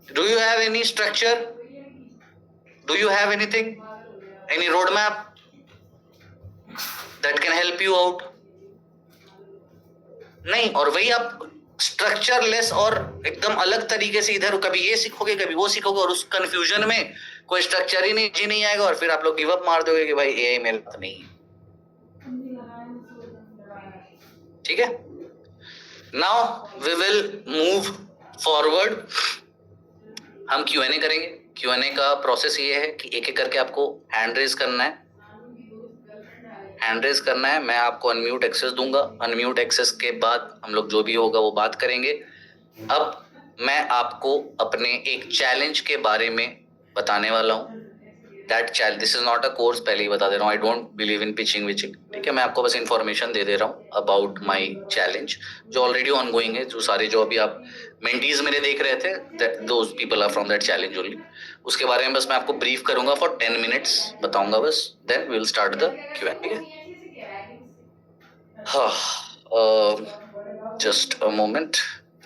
Do you have any structure? Do you have anything? Any roadmap that can help you out? नहीं, और वही आप structureless और एकदम अलग तरीके से इधर कभी ये सीखोगे कभी वो सीखोगे और उस कंफ्यूजन में कोई स्ट्रक्चर ही नहीं आएगा और फिर आप लोग गिव अप मार दोगे कि भाई एआई मेरे पास नहीं है। ठीक है, now we will move forward. हम Q&A करेंगे। Q&A का प्रोसेस ये है कि एक एक करके आपको हैंड रेज करना है। हैंड रेज करना है, मैं आपको अनम्यूट एक्सेस दूंगा। अनम्यूट एक्सेस के बाद हम लोग जो भी होगा वो बात करेंगे। अब मैं आपको अपने एक चैलेंज के बारे में बताने वाला हूँ। That challenge, this is not a course, पहले ही बता दे रहा हूँ। I don't believe in pitching विचिंग, ठीक है। मैं आपको बस इन्फॉर्मेशन दे रहा हूँ अबाउट माई चैलेंज जो ऑलरेडी ऑनगोइंग है। जो सारे जो अभी आप मेंटीज मेरे देख रहे थे, those people are from that challenge only. उसके बारे में बस मैं आपको ब्रीफ करूंगा फॉर 10 मिनट्स, बताऊंगा बस, then we will start the Q&A। ठीक है, जस्ट अ मोमेंट।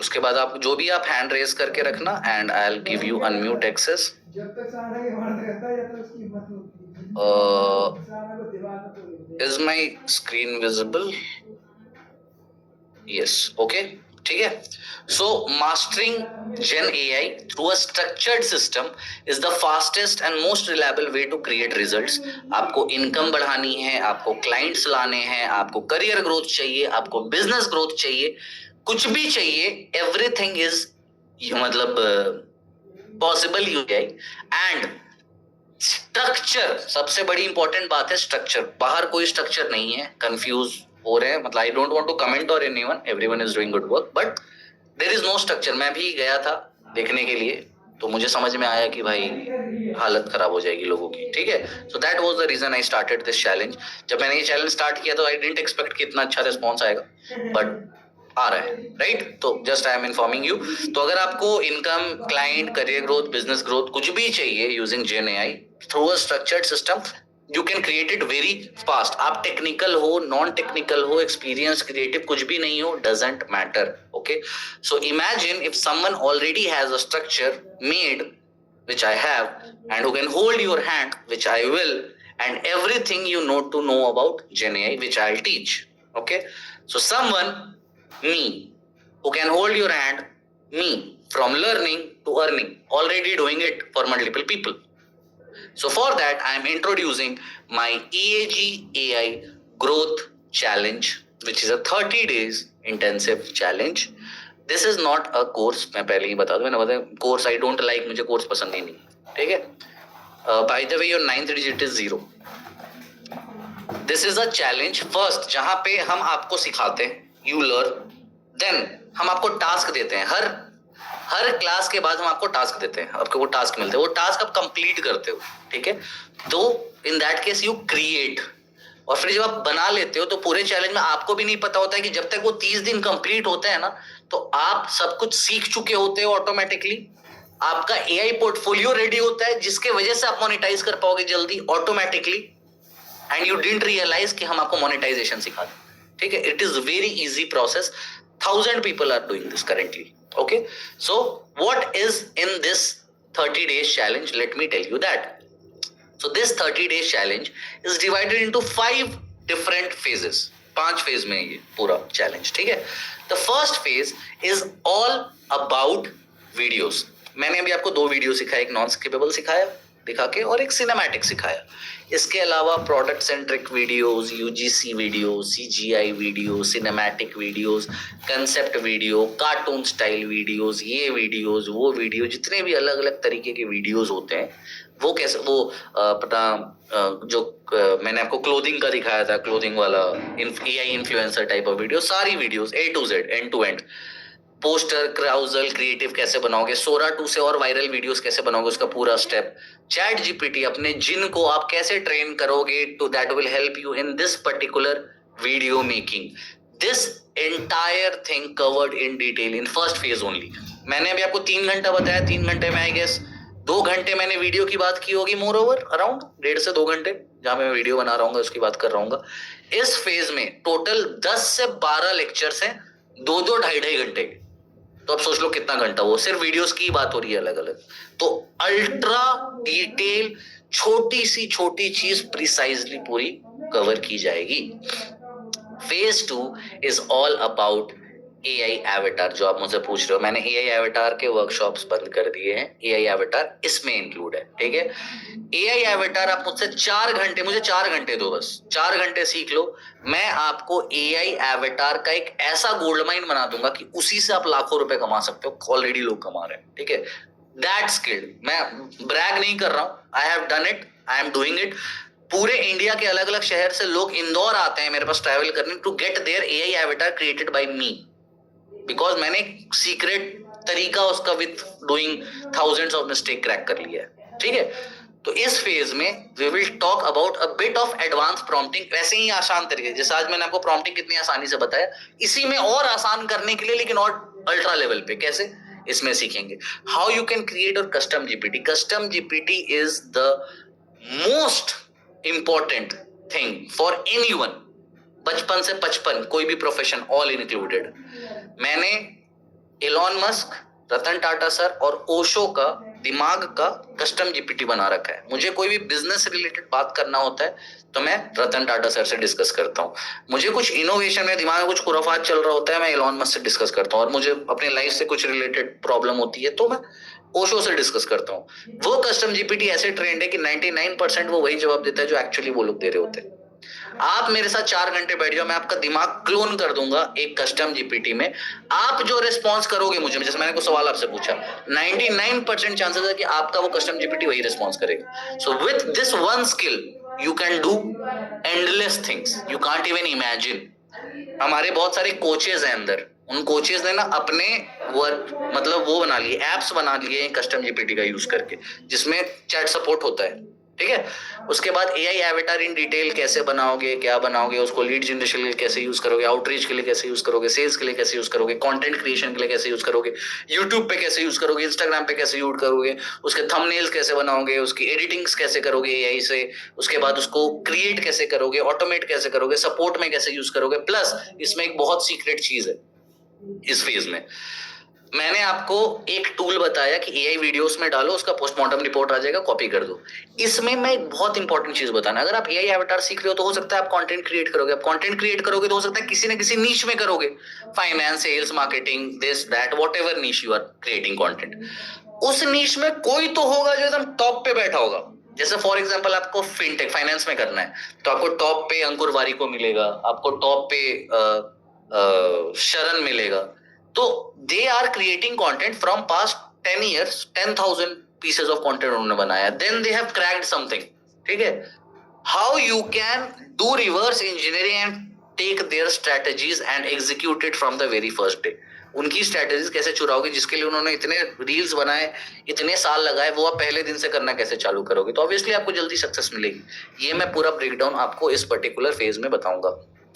उसके बाद आप जो भी आप हैंड रेज करके रखना and I will give you unmute access. जब तक सारा ये मर्द रहता है जब तक उसकी हिम्मत होती है। Is my screen visible? Yes, okay, ठीक है। So mastering gen AI through a structured system is the fastest and most reliable way to create results. आपको इनकम बढ़ानी है, आपको क्लाइंट्स लाने हैं, आपको करियर ग्रोथ चाहिए, आपको बिजनेस ग्रोथ चाहिए, कुछ भी चाहिए, एवरीथिंग इज मतलब पॉसिबल यूआई एंड स्ट्रक्चर। सबसे बड़ी इंपॉर्टेंट बात है स्ट्रक्चर। बाहर कोई स्ट्रक्चर नहीं है, कंफ्यूज हो रहे हैं, मतलब I don't want to comment और anyone, everyone is doing good work, but there is no structure. मैं भी गया था देखने के लिए, तो मुझे समझ में आया कि भाई हालत खराब हो जाएगी लोगों की। ठीक है, so that was the reason I started this challenge. जब मैंने ये चैलेंज स्टार्ट किया तो आई डिडंट एक्सपेक्ट कि इतना अच्छा रिस्पॉन्स आएगा, बट आ रहा है, राइट? तो just I am informing you. तो अगर आपको income, client, career growth, business growth कुछ भी चाहिए using gen AI through a structured system, you can create it very fast. आप टेक्निकल हो, नॉन टेक्निकल हो, एक्सपीरियंस, क्रिएटिव कुछ भी नहीं हो, doesn't matter. Okay, so imagine if someone already has a structure made which I have and who can hold your hand, which I will, and everything you know to know about Gen AI, which I'll teach. Okay, so someone, me, who can hold your hand, me, from learning to earning, already doing it for multiple people. So for that I am introducing my EAG AI growth challenge, which is a 30 days intensive challenge. This is not a course, मैं पहले ही बता दूं, मैंने बताया course I don't like, मुझे course पसंद ही नहीं। ठीक है, by the way your 9th digit is 0। This is a challenge first, जहां पे हम आपको सिखाते हैं, यू लर्न, देन हम आपको टास्क देते हैं। हर क्लास के बाद हम आपको टास्क देते हैं, आपको वो टास्क मिलते हैं, वो टास्क आप कंप्लीट करते हो। ठीक है, तो in that case you create, और फिर जब आप बना लेते हो तो पूरे चैलेंज में आपको भी नहीं पता होता है कि जब तक वो 30 दिन कंप्लीट होते हैं ना, तो आप सब कुछ सीख चुके होते हो ऑटोमेटिकली। आपका एआई पोर्टफोलियो रेडी होता है, जिसके वजह से आप मोनेटाइज कर पाओगे जल्दी automatically, and you didn't realize कि हम आपको मोनेटाइजेशन सिखा दें। ठीक है, it is very easy process, 1000 people are doing this currently. Okay, so what is in this 30 days challenge? Let me tell you that. So this 30 days challenge is divided into 5 different phases. 5 phase में ये पूरा challenge. ठीक है, the first phase is all about videos. मैंने अभी आपको 2 video सिखाए, एक नॉन स्किपेबल सिखाया दिखा के और एक सिनेमैटिक सिखाया। इसके अलावा product centric videos, UGC video, CGI video, cinematic videos, concept video, cartoon style videos, ये वीडियोस, वो वीडियो, जितने भी अलग अलग तरीके के वीडियोस होते हैं, वो कैसे, वो पता जो मैंने आपको क्लोथिंग का दिखाया था, क्लोथिंग वाला AI influencer type of video, सारी videos A to Z, end to end. Poster, carousel, creative कैसे बनाओगे, सोरा 2 से और वायरल वीडियोस कैसे बनाओगे, उसका पूरा स्टेप। चैट जीपीटी, अपने जिन को आप कैसे ट्रेन करोगे, to that will help you in this particular video making. This entire thing covered in detail in first phase only. मैंने अभी आपको 3 घंटा बताया, 3 घंटे में आई गेस 2 घंटे मैंने वीडियो की बात की होगी, मोर ओवर अराउंड 1.5 से 2 घंटे जहां मैं वीडियो बना रहा हूँ उसकी बात कर रहा हूँ। इस फेज में टोटल 10 से 12 लेक्चर्स हैं, 2-2 ढाई-ढाई घंटे। तो अब सोच लो कितना घंटा, वो सिर्फ वीडियोस की बात हो रही है अलग अलग। तो अल्ट्रा डिटेल छोटी सी छोटी चीज प्रिसाइजली पूरी कवर की जाएगी। Phase 2 is all about AI avatar. जो आप मुझसे पूछ रहे हो, मैंने एआई एवेटार के वर्कशॉप्स बंद कर दिए हैं, एआई एवेटार इसमें इंक्लूड है, ठीक है। एआई एवेटार आप मुझसे 4 घंटे, मुझे 4 घंटे दो, बस 4 घंटे सीख लो, मैं आपको एआई एवेटार का एक ऐसा गोल्ड माइन बना दूंगा कि उसी से आप लाखों रुपए कमा सकते हो। ऑलरेडी लोग कमा रहे हैं, ठीक है। दैट स्किल्ड, मैं ब्रैग नहीं कर रहा हूं, I have done it, I am doing it. पूरे इंडिया के अलग अलग शहर से लोग इंदौर आते हैं मेरे पास ट्रैवल करने to get their AI avatar created by me, because मैंने एक सीक्रेट तरीका उसका with doing thousands of mistake crack कर लिया है, ठीक है। तो इस फेज में we will talk about a bit of advance prompting, वैसे ही आसान तरीके, जैसे आज मैंने आपको प्रॉम्प्टिंग कितनी आसानी से बताया, इसी में और आसान करने के लिए, लेकिन और अल्ट्रा लेवल पे कैसे, इसमें सीखेंगे। How you can create your custom GPT. Custom GPT is the most important thing for anyone, बचपन से 55, कोई भी प्रोफेशन, ऑल इंक्लूडेड। मैंने Elon Musk, Ratan Tata sir और ओशो का दिमाग का कस्टम जीपीटी बना रखा है। मुझे कोई भी बिजनेस रिलेटेड बात करना होता है तो मैं रतन टाटा सर से डिस्कस करता हूँ। मुझे कुछ इनोवेशन में दिमाग में कुछ खुराफात चल रहा होता है, मैं एलॉन मस्क से डिस्कस करता हूँ। और मुझे अपने लाइफ से कुछ रिलेटेड प्रॉब्लम होती है तो मैं ओशो से डिस्कस करता हूँ। वो कस्टम जीपीटी ऐसे ट्रेंड है कि 99% वो वही जवाब देता है जो एक्चुअली वो लोग दे रहे होते हैं। आप मेरे साथ 4 घंटे बैठ जाओ, मैं आपका दिमाग क्लोन कर दूंगा एक कस्टम जीपीटी में। आप जो रिस्पॉन्स करोगे मुझे, जैसे मैंने कोई सवाल आपसे पूछा, 99% चांसेस है कि आपका वो कस्टम जीपीटी वही रिस्पॉन्स करेगा। So with this one skill you can do endless things you can't even imagine. हमारे बहुत सारे कोचेज हैं अंदर, उन कोचेज ने ना अपने वर्क मतलब वो बना लिए, एप्स बना लिए कस्टम जीपीटी का यूज करके, जिसमें चैट सपोर्ट होता है, ठीक है। उसके बाद एआई एवेटार इन डिटेल कैसे बनाओगे, क्या बनाओगे, उसको लीड जनरेशन के लिए कैसे यूज करोगे, आउटरीच के लिए कैसे यूज करोगे, सेल्स के लिए कैसे यूज करोगे, कंटेंट क्रिएशन के लिए कैसे यूज करोगे, यूट्यूब पे कैसे यूज करोगे, इंस्टाग्राम पे कैसे यूज करोगे, उसके थंबनेल्स कैसे बनाओगे, उसकी एडिटिंग्स कैसे करोगे एआई से, उसके बाद उसको क्रिएट कैसे करोगे, ऑटोमेट कैसे करोगे, सपोर्ट में कैसे यूज करोगे। प्लस इसमें एक बहुत सीक्रेट चीज है इस फेज में, मैंने आपको एक टूल बताया कि एआई वीडियोस में डालो, उसका पोस्टमार्टम रिपोर्ट आ जाएगा, कॉपी कर दो। इसमें मैं एक बहुत इंपॉर्टेंट चीज बताना, अगर आप एआई एवेटार सीख रहे हो तो हो सकता है आप कंटेंट क्रिएट करोगे, आप कंटेंट क्रिएट करोगे तो हो सकता है किसी न किसी नीश में करोगे, finance, sales, marketing, this that, whatever niche you are creating content, उस नीश में कोई तो होगा जो एकदम टॉप पे बैठा होगा। जैसे फॉर एग्जांपल आपको फिनटेक फाइनेंस में करना है तो आपको टॉप पे अंकुर वारिको मिलेगा, आपको टॉप पे शरण मिलेगा। तो they are creating content from past 10 years, 10,000 pieces of content उन्होंने बनाया, then they have cracked something, ठीक है। How you can do reverse engineering and take their strategies and execute it from the very first day. उनकी strategies कैसे चुराओगे, जिसके लिए उन्होंने इतने रील्स बनाए, इतने साल लगाए, वो आप पहले दिन से करना कैसे चालू करोगे, तो ऑब्वियसली आपको जल्दी सक्सेस मिलेगी। ये मैं पूरा ब्रेकडाउन आपको इस पर्टिकुलर फेज में बताऊंगा।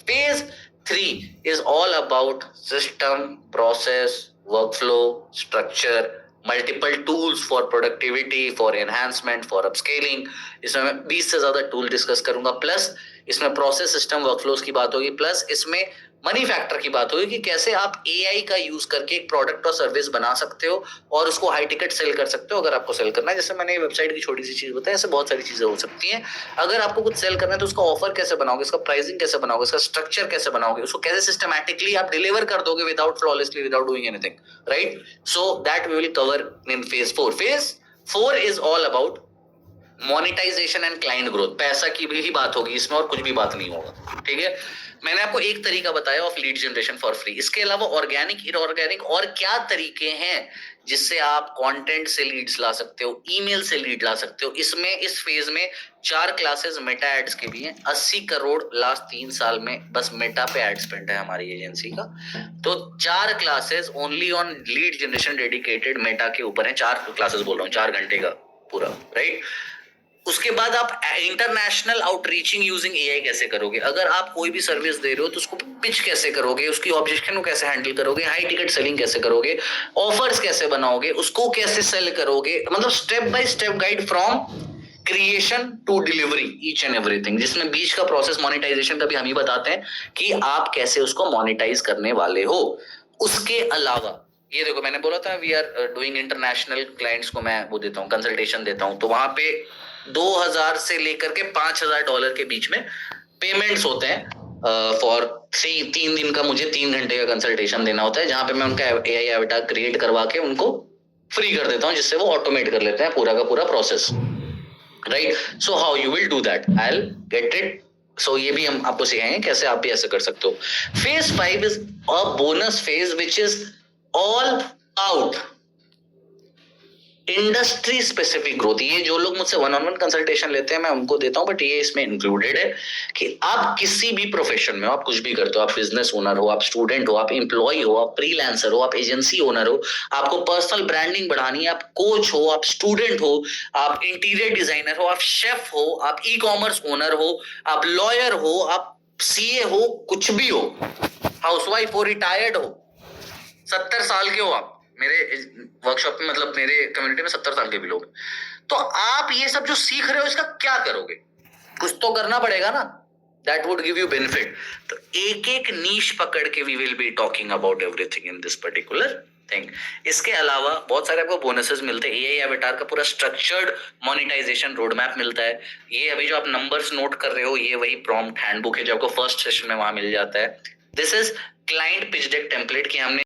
Phase 3 is all about system, process, workflow, structure, multiple tools for productivity, for enhancement, for upscaling। इसमें मैं 20 से ज्यादा टूल डिस्कस करूंगा, प्लस इसमें प्रोसेस, सिस्टम, वर्कफ्लोज की बात होगी, प्लस इसमें मनी फैक्टर की बात होगी कि कैसे आप एआई का यूज करके एक प्रोडक्ट और सर्विस बना सकते हो और उसको हाई टिकट सेल कर सकते हो अगर आपको सेल करना है। जैसे मैंने वेबसाइट की छोटी सी चीज बताई, ऐसे बहुत सारी चीजें हो सकती हैं। अगर आपको कुछ सेल करना है तो उसका ऑफर कैसे बनाओगे, इसका प्राइसिंग कैसे बनाओगे, इसका स्ट्रक्चर कैसे बनाओगे, उसको कैसे सिस्टमैटिकली आप डिलीवर कर दोगे without flawlessly, without doing anything, right. So that we will cover in phase 4। Phase 4 is all about monetization and client growth. पैसा की भी बात होगी इसमें और कुछ भी बात नहीं होगा, ठीक है। मैंने आपको एक तरीका बताया of lead generation for free, इसके अलावा ऑर्गेनिक, इनऑर्गेनिक और क्या तरीके हैं जिससे आप कंटेंट से लीड्स ला सकते हो, ईमेल से लीड ला सकते हो। इसमें इस फेज में 4 क्लासेस मेटा एड्स के भी हैं। 80 करोड़ लास्ट 3 साल में बस मेटा पे एड स्पेंड है हमारी एजेंसी का। तो 4 classes only on lead generation dedicated Meta के ऊपर है। 4 क्लासेस बोल रहा हूँ, 4 घंटे का पूरा, राइट। उसके बाद आप इंटरनेशनल आउटरीचिंग यूजिंग एआई कैसे करोगे, अगर आप कोई भी सर्विस दे रहे हो तो उसको पिच कैसे करोगे, उसकी ऑब्जेक्शन को कैसे हैंडल करोगे, हाई टिकट सेलिंग कैसे करोगे, ऑफर्स कैसे बनाओगे, उसको कैसे सेल करोगे, मतलब step by step guide from creation to delivery, each and everything, जिसमें बीच का प्रोसेस मोनेटाइजेशन का भी हम ही बताते हैं कि आप कैसे उसको मोनेटाइज करने वाले हो। उसके अलावा ये देखो मैंने बोला था we are doing international clients को मैं वो देता हूँ, कंसल्टेशन देता हूँ, तो वहां पे 2000 से लेकर के $5000 के बीच में पेमेंट्स होते हैं फॉर 3 दिन का। मुझे 3 घंटे का कंसल्टेशन देना होता है, जहां पे मैं उनका एआई एवेटार क्रिएट करवा के उनको फ्री कर देता हूँ, जिससे वो ऑटोमेट कर लेते हैं पूरा का पूरा process, right? So how you will do that, I will get it. So ये भी हम आपको सिखाएंगे कैसे आप भी ऐसे कर सकते हो। Phase 5 is a bonus phase which is all out industry specific growth. ये जो लोग मुझसे 1-on-1 कंसल्टेशन लेते हैं मैं उनको देता हूं, बट ये इसमें इंक्लूडेड है कि आप किसी भी प्रोफेशन में हो, आप कुछ भी करते हो, आप बिजनेस ओनर हो, आप स्टूडेंट हो, आप एम्प्लॉय हो, आप फ्रीलांसर हो, आप एजेंसी ओनर हो, आपको पर्सनल ब्रांडिंग बढ़ानी है, आप कोच हो, आप स्टूडेंट हो, आप इंटीरियर डिजाइनर हो, आप शेफ हो, आप ई कॉमर्स ओनर हो, आप लॉयर हो, आप सीए हो, कुछ भी हो, हाउसवाइफ हो, रिटायर्ड हो, 70 साल के हो आप, मेरे वर्कशॉप में मतलब मेरे कम्युनिटी में 70 साल के भी लोग, तो आप ये सब जो सीख रहे हो इसका क्या करोगे? कुछ तो करना पड़ेगा ना, that would give you benefit. तो एक एक नीश पकड़ के we will be talking about everything in this particular thing. इसके अलावा बहुत सारे आपको बोनसेस मिलते हैं, एआई अवतार का पूरा स्ट्रक्चर्ड मोनेटाइजेशन रोड मैप मिलता है। ये अभी जो आप नंबर्स नोट कर रहे हो ये वही प्रॉम्प्ट हैंडबुक है जो आपको फर्स्ट सेशन में वहां मिल जाता है। This is client pitch deck template की हमने